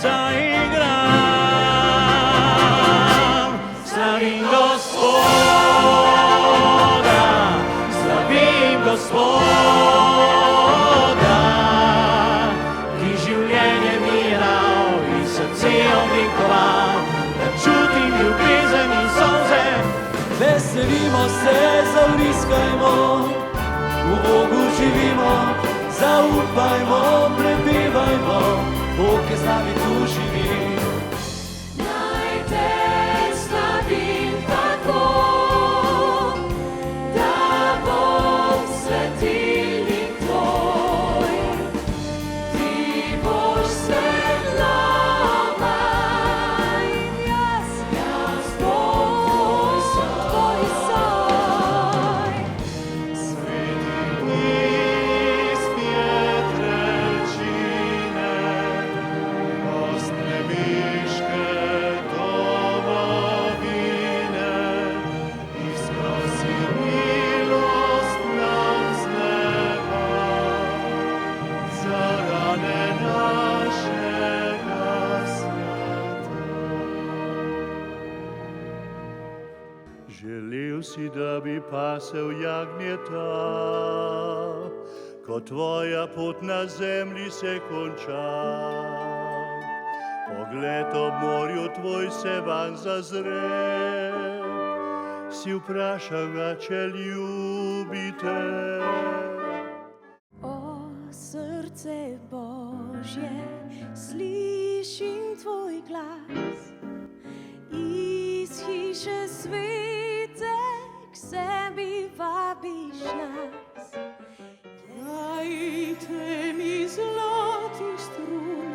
zaigram. Slavim Gospoda, slavim Gospoda, ki življenje mi je dal in srce oblikoval, da čutim ljubezen in solze. Veselimo se, zavriskajmo, v Bogu živimo, zaupajmo, prepevajmo, Bog je z nami tu živi. Naj te slavim tako, da bom svetilnik tvoj, ti boš svetloba in jaz Bog tvoj soj. Iz Pietrelčine, ostrebiške domovine, izprosi milost nam z neba, za rane našega sveta. Želel si, da bi pasel jagnjeta, ko tvoja pot na zemlji se konča. Pogled ob morju tvoj se van zazre, si vprašal ga, če ljubite. O srce Božje, slišim tvoj glas, iz hiše svete k sebi vabiš nas. Dajte mi zlatih strun,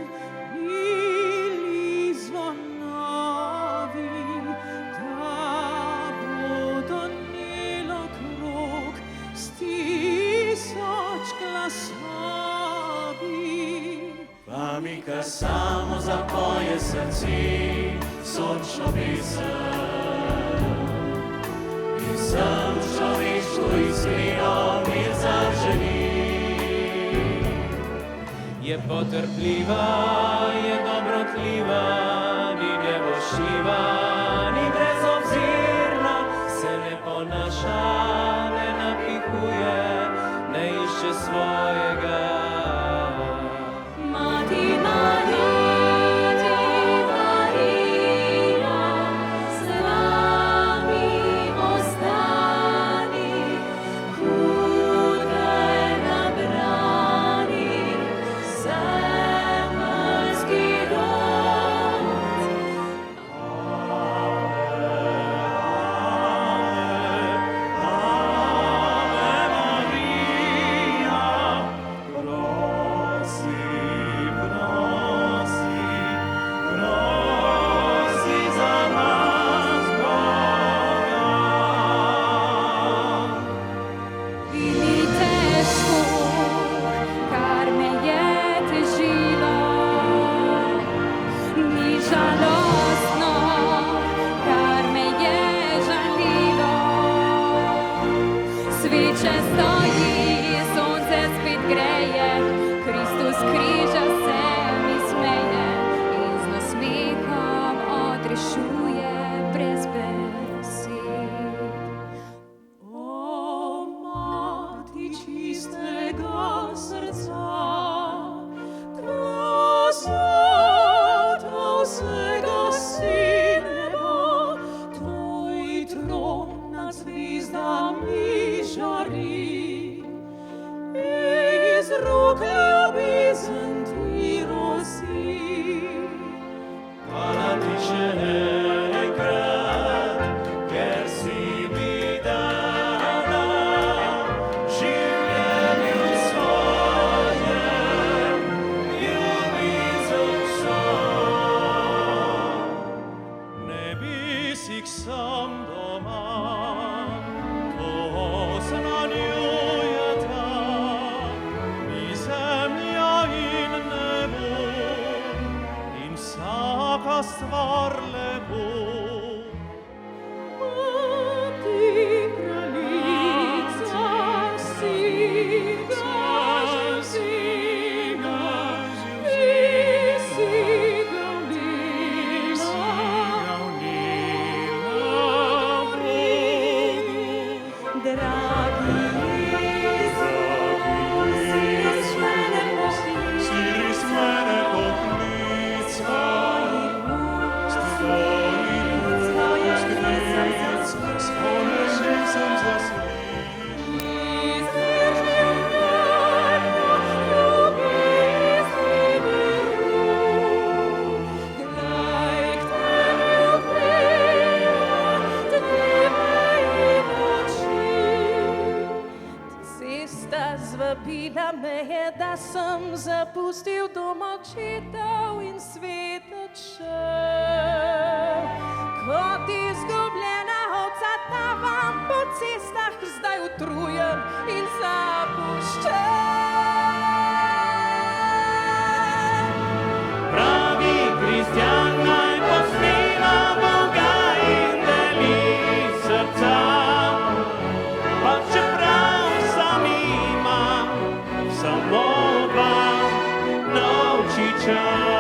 mili zvonovi, da bodo nelo krog s tisoč glasovi. Pa mi kar samo zapoje srce, sončno pesem. In sem človeštvu iskreno mir zaželi. Je potrpljiva, je dobrotljiva, ni nevoščiva, ni brezobzirna, se ne ponaša, ne napihuje, ne išče svojega. Mati Marija, z nami ostani, hudega nabrani, zemeljski rod. Bili težko, kar me je težilo, ni žalostno, kar me je žalilo. Sveče stoji, sonce spet greje, Kristus križa se mi smeje in z nasmehom odrešuje brez besed. O mati čistega srca, krasota vsega si nebo, tvoj tron nad zvezdami žari, iz rok ljubezen ti rosi. Hvala ti še enkrat, ker si mi dala življenju svojem, ljubico vso. Ne bi si k sam doma, to oznanjujeta mi zemlja in nebo in vsaka stvar lepo. Mati kraljica vsega, ti si ga da sem zapustil domočitev in svet odšel. Kot izgubljena ovca tavam po cestah, zdaj utrujen in zapuščen. Pravi kristjan naj posnema Boga in deli srca, pa čeprav sam ima samo dva novčiča.